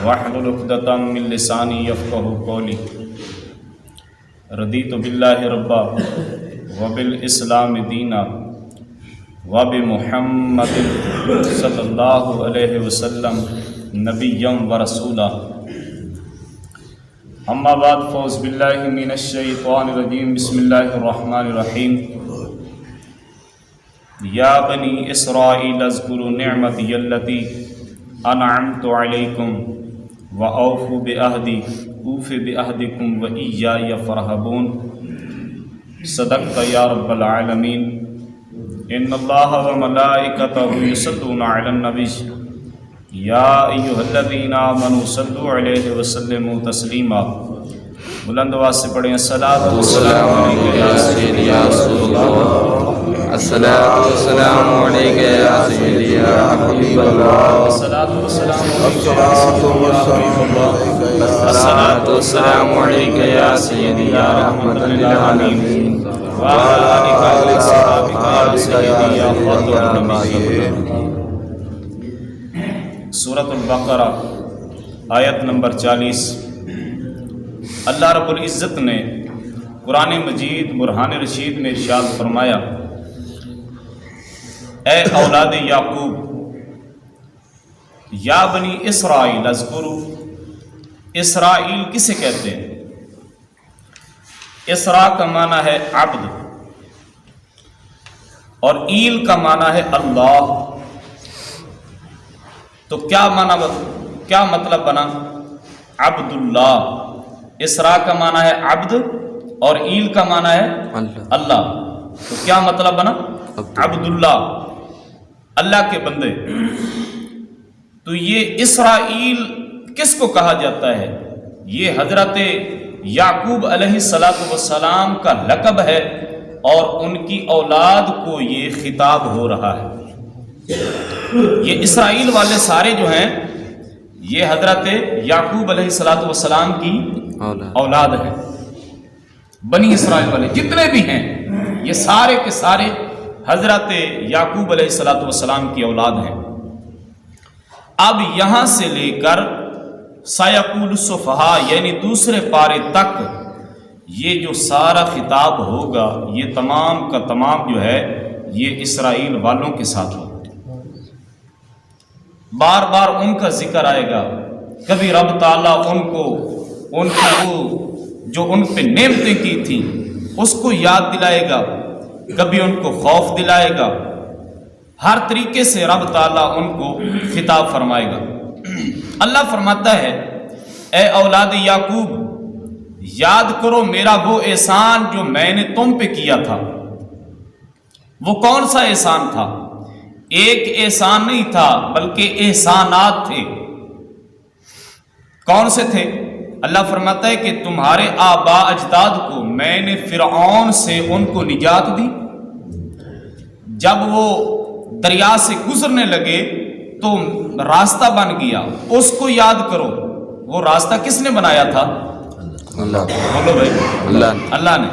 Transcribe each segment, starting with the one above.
واحلل عقدۃ من لسانی یفقهوا قولی رضیت باللہ ربا وبالاسلام دینا وبمحمد صلی اللہ علیہ وسلم نبیا ورسولا اما بعد فاعوذ باللہ من الشیطان الرجیم بسم اللہ الرحمن الرحیم یا بنی اسرائیل اذکروا نعمتی التی انعمت علیکم وأوفوا بعہدی اوف بعہدکم وإیای فارہبون صدقت یا رب العالمین ان اللہ وملائکتہ یصلون علی النبی یا ایھا الذین آمنوا صلوا علیہ وسلموا تسلیما بلند آواز سے پڑھیں الصلاۃ والسلام علیک یا سیدی یا رسول اللہ الصلاۃ والسلام علیک یا سیدی یا حبیب اللہ الصلاۃ والسلام علیک یا حبیب اللہ الصلاۃ والسلام علیک یا سیدی یا رحمۃ للعالمین وعلی آلک وصحبک یا سیدی یا خاتم النبیین۔ سورۃ البقرہ آیت نمبر 40۔ اللہ رب العزت نے قرآن مجید برہان رشید میں ارشاد فرمایا، اے اولاد یعقوب، یا بنی اسرائیل اذکروا، اسرائیل کسے کہتے ہیں؟ اسرا کا معنی ہے عبد اور ایل کا معنی ہے اللہ۔ تو کیا مطلب بنا؟ عبد اللہ۔ اسرا کا معنی ہے عبد اور ایل کا معنی ہے اللہ۔ تو کیا مطلب بنا؟ عبد اللہ، اللہ کے بندے۔ تو یہ اسرائیل کس کو کہا جاتا ہے؟ یہ حضرت یعقوب علیہ السلام کا لقب ہے اور ان کی اولاد کو یہ خطاب ہو رہا ہے۔ یہ اسرائیل والے سارے جو ہیں یہ حضرت یعقوب علیہ السلام کی اولاد ہیں۔ بنی اسرائیل والے جتنے بھی ہیں یہ سارے کے سارے حضرت یعقوب علیہ السلام کی اولاد ہیں۔ اب یہاں سے لے کر سیقول السفہاء یعنی دوسرے پارے تک یہ جو سارا خطاب ہوگا یہ تمام کا تمام جو ہے یہ اسرائیل والوں کے ساتھ ہوگا۔ بار بار ان کا ذکر آئے گا۔ کبھی رب تعالیٰ ان کو جو ان پہ نعمتیں کی تھیں اس کو یاد دلائے گا، کبھی ان کو خوف دلائے گا۔ ہر طریقے سے رب تعالیٰ ان کو خطاب فرمائے گا۔ اللہ فرماتا ہے، اے اولاد یعقوب، یاد کرو میرا وہ احسان جو میں نے تم پہ کیا تھا۔ وہ کون سا احسان تھا؟ ایک احسان نہیں تھا بلکہ احسانات تھے۔ کون سے تھے؟ اللہ فرماتا ہے کہ تمہارے آباء اجداد کو میں نے فرعون سے ان کو نجات دی۔ جب وہ دریا سے گزرنے لگے تو راستہ بن گیا، اس کو یاد کرو۔ وہ راستہ کس نے بنایا تھا؟ اللہ۔ بولو بھائی، اللہ نے۔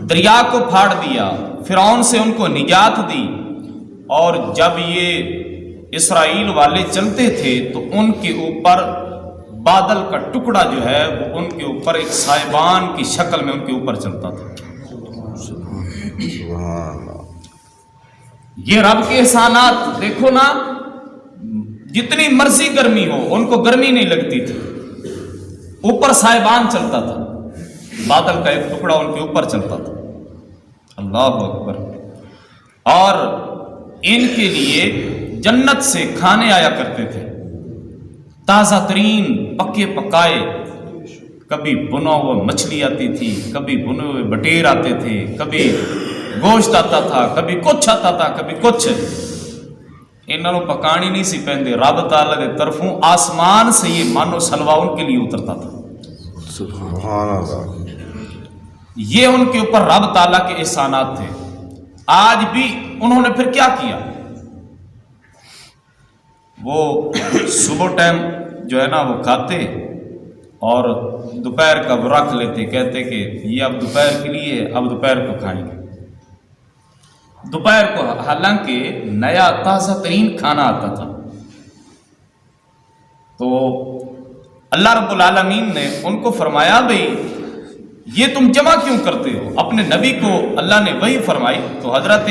دریا کو پھاڑ دیا، فرعون سے ان کو نجات دی، اور جب یہ اسرائیل والے چلتے تھے تو ان کے اوپر بادل کا ٹکڑا جو ہے وہ ان کے اوپر ایک سائبان کی شکل میں ان کے اوپر چلتا تھا۔ یہ رب کے احسانات دیکھو نا، جتنی مرضی گرمی ہو ان کو گرمی نہیں لگتی تھی، اوپر سائبان چلتا تھا، بادل کا ایک ٹکڑا ان کے اوپر چلتا تھا۔ اللہ اکبر۔ اور ان کے لیے جنت سے کھانے آیا کرتے تھے، تازہ ترین پکے پکائے۔ کبھی بنا ہوا مچھلی آتی تھی، کبھی بنے ہوئے بٹیر آتے تھے، کبھی گوشت آتا تھا، کبھی کچھ آتا تھا، کبھی کچھ۔ انہوں نے پکانی نہیں سی پہنتے، رب تعالیٰ کے طرفوں آسمان سے یہ مانو سلوا ان کے لیے اترتا تھا۔ سبحان اللہ۔ یہ ان کے اوپر رب تعالیٰ کے احسانات تھے۔ آج بھی انہوں نے پھر کیا کیا؟ وہ صبح ٹائم جو ہے نا وہ کھاتے اور دوپہر کا وہ رکھ لیتے، کہتے کہ یہ اب دوپہر کے لیے، اب دوپہر کو کھائیں گے۔ دوپہر کو حالانکہ نیا تازہ ترین کھانا آتا تھا، تو اللہ رب العالمین نے ان کو فرمایا بھئی یہ تم جمع کیوں کرتے ہو؟ اپنے نبی کو اللہ نے وحی فرمائی تو حضرت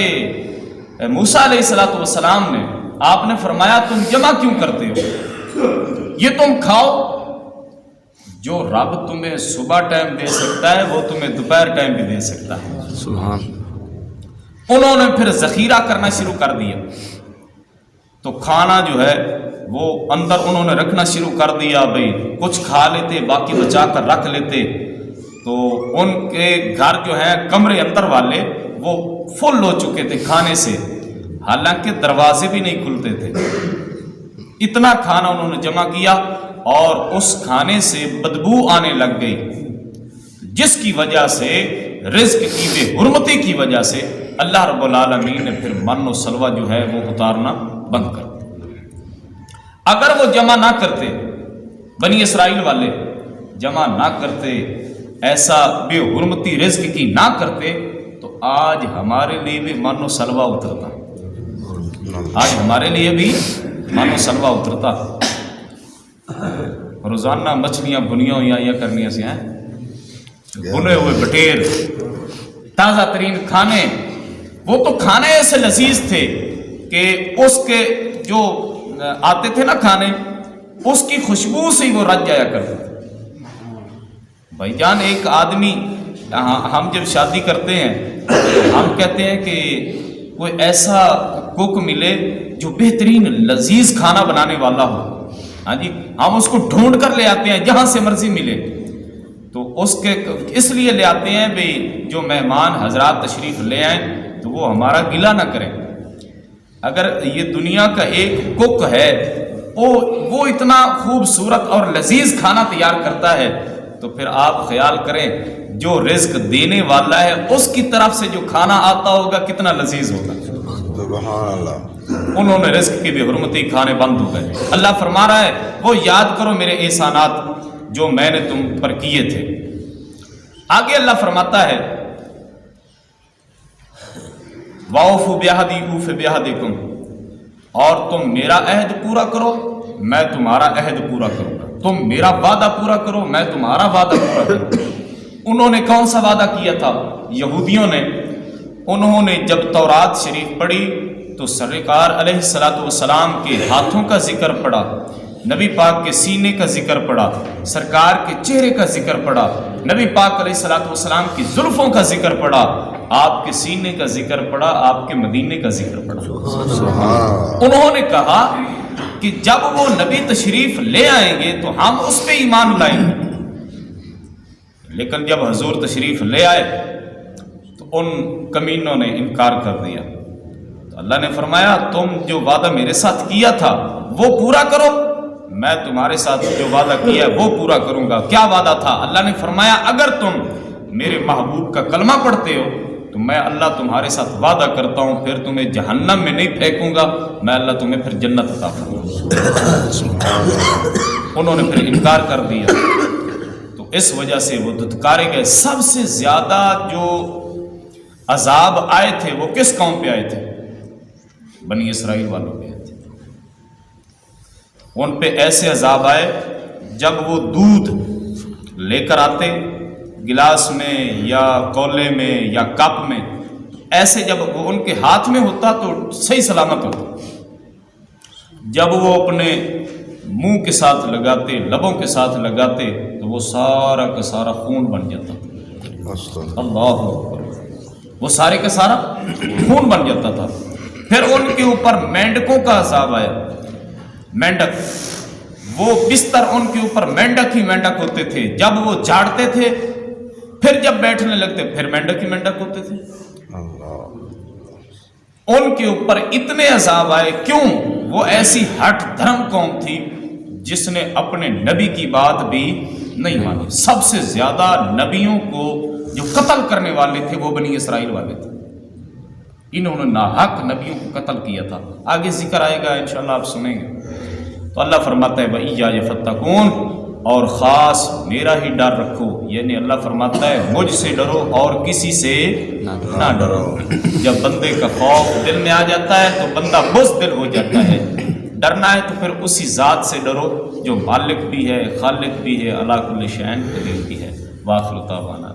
موسیٰ علیہ السلام نے آپ نے فرمایا تم جمع کیوں کرتے ہو؟ یہ تم کھاؤ، جو رب تمہیں صبح ٹائم دے سکتا ہے وہ تمہیں دوپہر ٹائم بھی دے سکتا ہے۔ سبحان۔ انہوں نے پھر ذخیرہ کرنا شروع کر دیا، تو کھانا جو ہے وہ اندر انہوں نے رکھنا شروع کر دیا، بھئی کچھ کھا لیتے باقی بچا کر رکھ لیتے، تو ان کے گھر جو ہیں کمرے اندر والے وہ فل ہو چکے تھے کھانے سے، حالانکہ دروازے بھی نہیں کھلتے تھے، اتنا کھانا انہوں نے جمع کیا اور اس کھانے سے بدبو آنے لگ گئی، جس کی وجہ سے رزق کی بے حرمتی کی وجہ سے اللہ رب العالمین نے پھر من و سلوہ جو ہے وہ اتارنا بند کر دیا۔ اگر وہ جمع نہ کرتے، بنی اسرائیل والے جمع نہ کرتے، ایسا بے حرمتی رزق کی نہ کرتے، تو آج ہمارے لیے بھی من و سلوہ اترتا، آج ہمارے لیے بھی من و سلوہ اترتا۔ روزانہ مچھلیاں بنیاں ہوئی یا کرنی سے ہیں، بنے ہوئے بٹیر، تازہ ترین کھانے، وہ تو کھانے ایسے لذیذ تھے کہ اس کے جو آتے تھے نا کھانے، اس کی خوشبو سے ہی وہ رج جایا کرتے تھے۔ بھائی جان ایک آدمی، ہم جب شادی کرتے ہیں ہم کہتے ہیں کہ کوئی ایسا کوک ملے جو بہترین لذیذ کھانا بنانے والا ہو، ہاں جی، ہم اس کو ڈھونڈ کر لے آتے ہیں جہاں سے مرضی ملے، تو اس لیے لے آتے ہیں بھئی جو مہمان حضرات تشریف لے آئیں تو وہ ہمارا گلہ نہ کریں۔ اگر یہ دنیا کا ایک کوک ہے وہ اتنا خوبصورت اور لذیذ کھانا تیار کرتا ہے، تو پھر آپ خیال کریں جو رزق دینے والا ہے اس کی طرف سے جو کھانا آتا ہوگا کتنا لذیذ ہوگا۔ سبحان اللہ۔ انہوں نے رزق کی بے حرمتی کھانے بند ہو گئے۔ اللہ فرما رہا ہے وہ یاد کرو میرے احسانات جو میں نے تم پر کیے تھے۔ آگے اللہ فرماتا ہے وَأَوْفُوا بِعَهْدِي أُوفِ بِعَهْدِكُمْ، اور تم میرا عہد پورا کرو میں تمہارا عہد پورا کروں گا، تم میرا وعدہ پورا کرو میں تمہارا وعدہ پورا کروں گا۔ انہوں نے کون سا وعدہ کیا تھا؟ یہودیوں نے، انہوں نے جب تورات شریف پڑھی تو سرکار علیہ السلام کے ہاتھوں کا ذکر پڑا، نبی پاک کے سینے کا ذکر پڑا، سرکار کے چہرے کا ذکر پڑا، نبی پاک علیہ السلام کی زلفوں کا ذکر پڑا، آپ کے سینے کا ذکر پڑا، آپ کے مدینے کا ذکر پڑا۔ انہوں نے کہا کہ جب وہ نبی تشریف لے آئیں گے تو ہم اس پہ ایمان لائیں گے، لیکن جب حضور تشریف لے آئے تو ان کمینوں نے انکار کر دیا۔ تو اللہ نے فرمایا تم جو وعدہ میرے ساتھ کیا تھا وہ پورا کرو، میں تمہارے ساتھ جو وعدہ کیا ہے وہ پورا کروں گا۔ کیا وعدہ تھا؟ اللہ نے فرمایا اگر تم میرے محبوب کا کلمہ پڑھتے ہو تو میں اللہ تمہارے ساتھ وعدہ کرتا ہوں پھر تمہیں جہنم میں نہیں پھینکوں گا، میں اللہ تمہیں پھر جنت عطا کروں گا۔ انہوں نے پھر انکار کر دیا، تو اس وجہ سے وہ دھتکارے گئے۔ سب سے زیادہ جو عذاب آئے تھے وہ کس قوم پہ آئے تھے؟ بنی اسرائیل والوں پہ آئے تھے۔ ان پہ ایسے عذاب آئے جب وہ دودھ لے کر آتے گلاس میں یا کولے میں یا کپ میں، ایسے جب وہ ان کے ہاتھ میں ہوتا تو صحیح سلامت ہوتا، جب وہ اپنے منہ کے ساتھ لگاتے، لبوں کے ساتھ لگاتے تو وہ سارا کا سارا خون بن جاتا۔ اللہ اکبر، وہ سارے کا سارا خون بن جاتا تھا۔ پھر ان کے اوپر مینڈکوں کا عذاب آیا، مینڈک، وہ بستر ان کے اوپر مینڈک ہی مینڈک ہوتے تھے، جب وہ جھاڑتے تھے پھر جب بیٹھنے لگتے پھر مینڈک ہی مینڈک ہوتے تھے۔ ان کے اوپر اتنے عذاب آئے، کیوں؟ وہ ایسی ہٹ دھرم قوم تھی جس نے اپنے نبی کی بات بھی نہیں مانی۔ سب سے زیادہ نبیوں کو جو قتل کرنے والے تھے وہ بنی اسرائیل والے تھے، انہوں نے ناحق نبیوں کو قتل کیا تھا۔ آگے ذکر آئے گا انشاءاللہ آپ سنیں گے۔ تو اللہ فرماتا ہے وَإِيَّايَ فَاتَّقُونَ، اور خاص میرا ہی ڈر رکھو، یعنی اللہ فرماتا ہے مجھ سے ڈرو اور کسی سے نہ ڈرو۔ جب بندے کا خوف دل میں آ جاتا ہے تو بندہ بزدل ہو جاتا ہے، ڈرنا ہے تو پھر اسی ذات سے ڈرو جو مالک بھی ہے، خالق بھی ہے، علی کل شیء قدیر بھی ہے۔ وآخر دعوانا